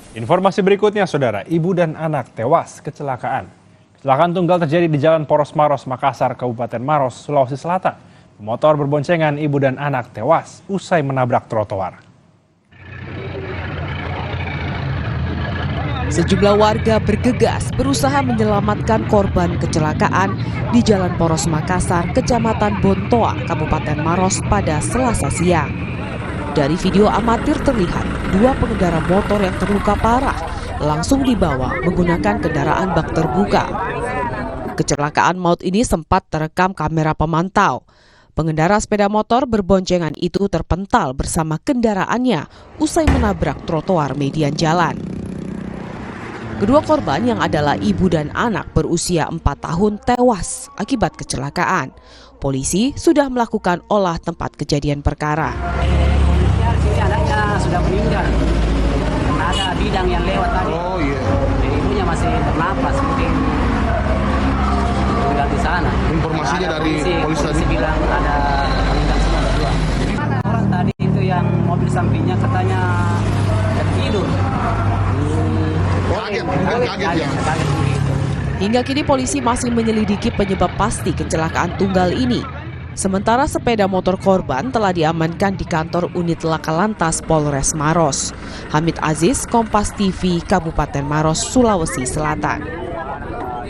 Informasi berikutnya, saudara, ibu dan anak tewas kecelakaan. Kecelakaan tunggal terjadi di Jalan Poros Maros, Makassar, Kabupaten Maros, Sulawesi Selatan. Pemotor berboncengan ibu dan anak tewas usai menabrak trotoar. Sejumlah warga bergegas berusaha menyelamatkan korban kecelakaan di Jalan Poros Makassar, Kecamatan Bontoa, Kabupaten Maros pada Selasa siang. Dari video amatir terlihat dua pengendara motor yang terluka parah langsung dibawa menggunakan kendaraan bak terbuka. Kecelakaan maut ini sempat terekam kamera pemantau. Pengendara sepeda motor berboncengan itu terpental bersama kendaraannya usai menabrak trotoar median jalan. Kedua korban yang adalah ibu dan anak berusia 4 tahun tewas akibat kecelakaan. Polisi sudah melakukan olah tempat kejadian perkara. Anaknya sudah meninggal. Ada bidang yang lewat tadi. Oh iya. Ibunya masih bernapas, mungkin tinggal di sana. Informasinya dari polisi tadi bilang ada meninggal semua berdua. Orang tadi itu yang mobil sampingnya katanya tertidur. Kaget ya. Hingga kini polisi masih menyelidiki penyebab pasti kecelakaan tunggal ini. Sementara sepeda motor korban telah diamankan di kantor unit Laka Lantas Polres Maros. Hamid Aziz, Kompas TV, Kabupaten Maros, Sulawesi Selatan.